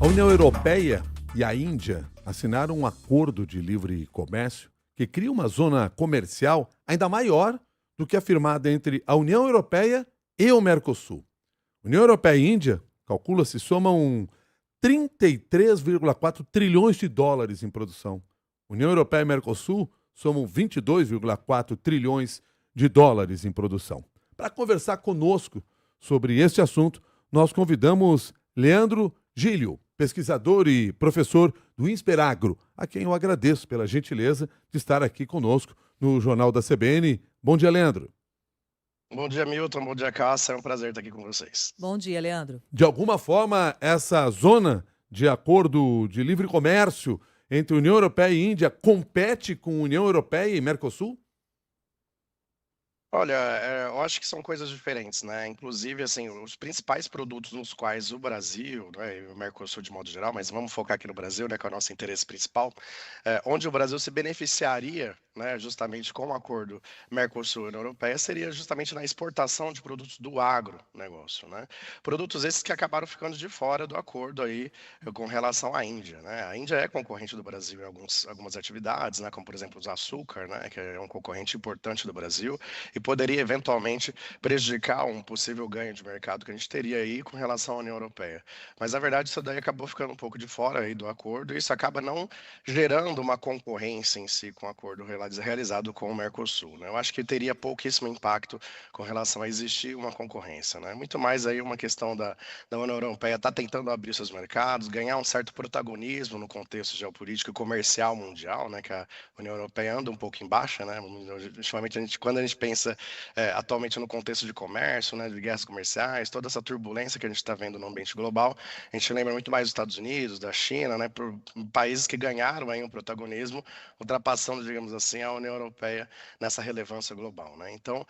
A União Europeia e a Índia assinaram um acordo de livre comércio que cria uma zona comercial ainda maior do que a firmada entre a União Europeia e o Mercosul. União Europeia e Índia, calcula-se, somam 33,4 trilhões de dólares em produção. União Europeia e Mercosul somam 22,4 trilhões de dólares em produção. Para conversar conosco sobre este assunto, nós convidamos Leandro Gílio, pesquisador e professor do Insperagro, a quem eu agradeço pela gentileza de estar aqui conosco no Jornal da CBN. Bom dia, Leandro. Bom dia, Milton. Bom dia, Cássia. É um prazer estar aqui com vocês. Bom dia, Leandro. De alguma forma, essa zona de acordo de livre comércio entre União Europeia e Índia compete com União Europeia e Mercosul? Olha, eu acho que são coisas diferentes, né? Inclusive, assim, os principais produtos nos quais o Brasil, né, e o Mercosul de modo geral, mas vamos focar aqui no Brasil, né, que é o nosso interesse principal, onde o Brasil se beneficiaria, né, justamente com o acordo Mercosul-União Europeia, seria justamente na exportação de produtos do agronegócio, né? Produtos esses que acabaram ficando de fora do acordo aí com relação à Índia, né? A Índia é concorrente do Brasil em algumas atividades, né, como por exemplo o açúcar, né, que é um concorrente importante do Brasil, e poderia eventualmente prejudicar um possível ganho de mercado que a gente teria aí com relação à União Europeia. Mas na verdade isso daí acabou ficando um pouco de fora aí do acordo e isso acaba não gerando uma concorrência em si com o acordo realizado com o Mercosul, né? Eu acho que teria pouquíssimo impacto com relação a existir uma concorrência, né? Muito mais aí uma questão da União Europeia estar tentando abrir seus mercados, ganhar um certo protagonismo no contexto geopolítico e comercial mundial, né? Que a União Europeia anda um pouco em baixa, né? Ultimamente, quando a gente pensa atualmente no contexto de comércio, né, de guerras comerciais, toda essa turbulência que a gente está vendo no ambiente global, a gente lembra muito mais dos Estados Unidos, da China, né, por países que ganharam aí um protagonismo, ultrapassando, digamos assim, a União Europeia nessa relevância global, né? Então,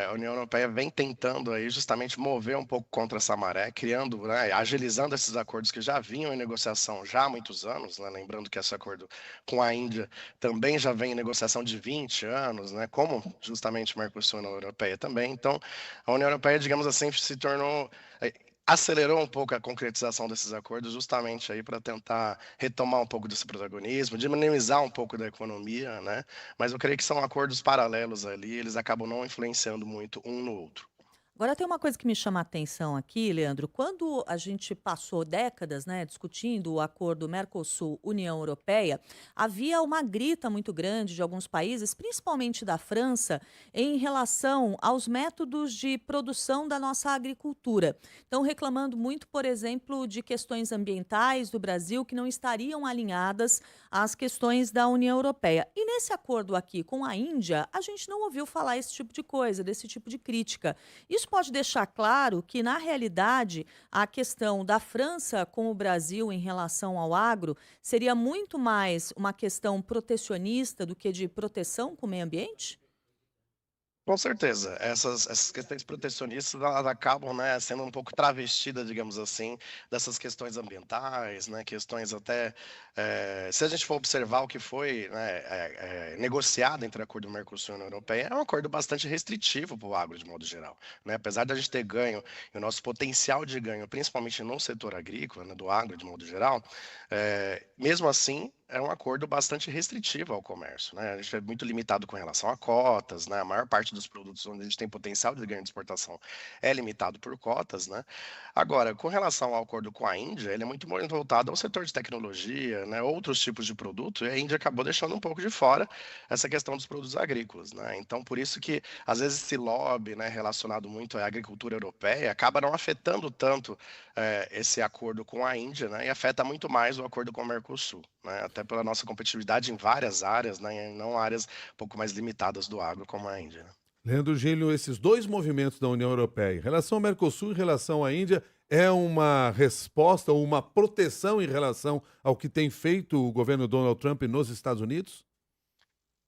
a União Europeia vem tentando aí justamente mover um pouco contra essa maré, criando, né, agilizando esses acordos que já vinham em negociação já há muitos anos, né? Lembrando que esse acordo com a Índia também já vem em negociação de 20 anos, né? Como justamente o Mercosul e a União Europeia também. Então, a União Europeia, digamos assim, se tornou acelerou um pouco a concretização desses acordos justamente aí para tentar retomar um pouco desse protagonismo, dinamizar um pouco da economia, né? Mas eu creio que são acordos paralelos ali, eles acabam não influenciando muito um no outro. Agora tem uma coisa que me chama a atenção aqui, Leandro. Quando a gente passou décadas, né, discutindo o acordo Mercosul-União Europeia, havia uma grita muito grande de alguns países, principalmente da França, em relação aos métodos de produção da nossa agricultura. Estão reclamando muito, por exemplo, de questões ambientais do Brasil que não estariam alinhadas às questões da União Europeia. E nesse acordo aqui com a Índia, a gente não ouviu falar esse tipo de coisa, desse tipo de crítica. Isso pode deixar claro que, na realidade, a questão da França com o Brasil em relação ao agro seria muito mais uma questão protecionista do que de proteção com o meio ambiente? Com certeza, essas questões protecionistas, elas acabam, né, sendo um pouco travestidas, digamos assim, dessas questões ambientais, né, questões até, se a gente for observar o que foi, né, negociado entre o acordo do Mercosul e a União Europeia, é um acordo bastante restritivo para o agro de modo geral, né, apesar de a gente ter ganho, e o nosso potencial de ganho, principalmente no setor agrícola, né, do agro de modo geral, mesmo assim, é um acordo bastante restritivo ao comércio, né? A gente é muito limitado com relação a cotas, né? A maior parte dos produtos onde a gente tem potencial de ganho de exportação é limitado por cotas, né? Agora, com relação ao acordo com a Índia, ele é muito mais voltado ao setor de tecnologia, né? Outros tipos de produto, e a Índia acabou deixando um pouco de fora essa questão dos produtos agrícolas, né? Então, por isso que às vezes esse lobby, né, relacionado muito à agricultura europeia, acaba não afetando tanto esse acordo com a Índia, né? E afeta muito mais o acordo com o Mercosul, né? Até pela nossa competitividade em várias áreas, né? E não áreas um pouco mais limitadas do agro como a Índia, né? Leandro Gílio, esses dois movimentos da União Europeia, em relação ao Mercosul e em relação à Índia, é uma resposta ou uma proteção em relação ao que tem feito o governo Donald Trump nos Estados Unidos?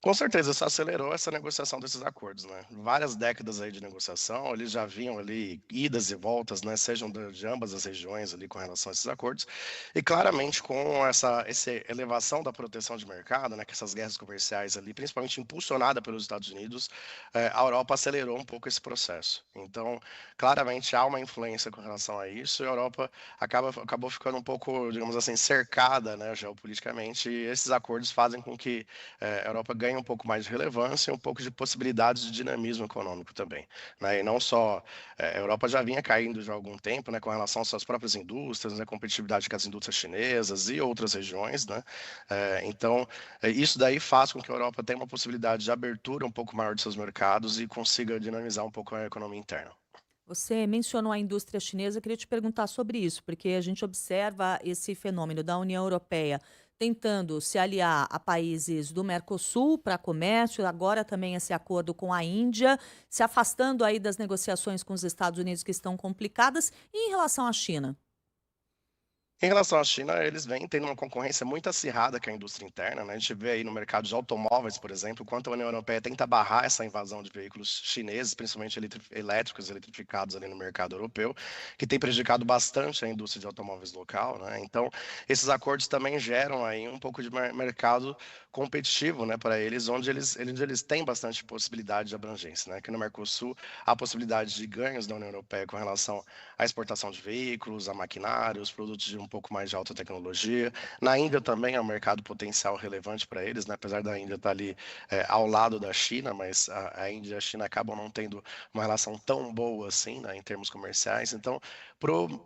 Com certeza, isso acelerou essa negociação desses acordos, né? Várias décadas aí de negociação, eles já vinham ali idas e voltas, né? Sejam de ambas as regiões ali com relação a esses acordos. E claramente com essa elevação da proteção de mercado, né? Que essas guerras comerciais ali, principalmente impulsionada pelos Estados Unidos, a Europa acelerou um pouco esse processo. Então, claramente há uma influência com relação a isso e a Europa acabou ficando um pouco, digamos assim, cercada, né? Geopoliticamente. E esses acordos fazem com que a Europa ganha um pouco mais de relevância e um pouco de possibilidades de dinamismo econômico também, né? E não só a Europa já vinha caindo já há algum tempo, né, com relação às suas próprias indústrias, né, competitividade com as indústrias chinesas e outras regiões, né? Então, isso daí faz com que a Europa tenha uma possibilidade de abertura um pouco maior de seus mercados e consiga dinamizar um pouco a economia interna. Você mencionou a indústria chinesa, eu queria te perguntar sobre isso, porque a gente observa esse fenômeno da União Europeia tentando se aliar a países do Mercosul para comércio, agora também esse acordo com a Índia, se afastando aí das negociações com os Estados Unidos que estão complicadas, e em relação à China? Em relação à China, eles vêm tendo uma concorrência muito acirrada com a indústria interna, né? A gente vê aí no mercado de automóveis, por exemplo, o quanto a União Europeia tenta barrar essa invasão de veículos chineses, principalmente elétricos, eletrificados ali no mercado europeu, que tem prejudicado bastante a indústria de automóveis local, né? Então, esses acordos também geram aí um pouco de mercado competitivo, né, para eles, onde eles têm bastante possibilidade de abrangência, né? Aqui no Mercosul, há possibilidade de ganhos da União Europeia com relação à exportação de veículos, a maquinários, produtos de um pouco mais de alta tecnologia. Na Índia também é um mercado potencial relevante para eles, né? Apesar da Índia estar ali ao lado da China, mas a Índia e a China acabam não tendo uma relação tão boa assim, né, em termos comerciais. Então,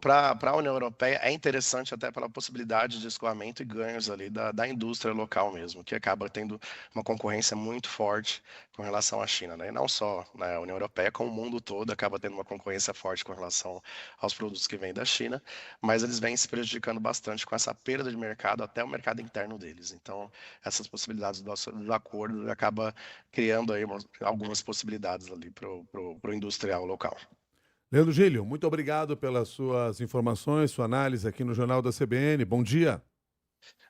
para a União Europeia é interessante até pela possibilidade de escoamento e ganhos ali da indústria local mesmo, que acaba tendo uma concorrência muito forte com relação à China, né? E não só na União Europeia, como o mundo todo acaba tendo uma concorrência forte com relação aos produtos que vêm da China, mas eles vêm se prejudicando bastante com essa perda de mercado até o mercado interno deles. Então, essas possibilidades do acordo acaba criando aí algumas possibilidades ali para o industrial local. Leandro Gílio, muito obrigado pelas suas informações, sua análise aqui no Jornal da CBN. Bom dia.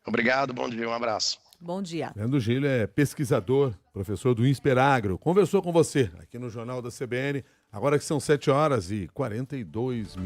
Obrigado, bom dia, um abraço. Bom dia. Leandro Gílio é pesquisador, professor do Insperagro. Conversou com você aqui no Jornal da CBN, agora que são 7h42.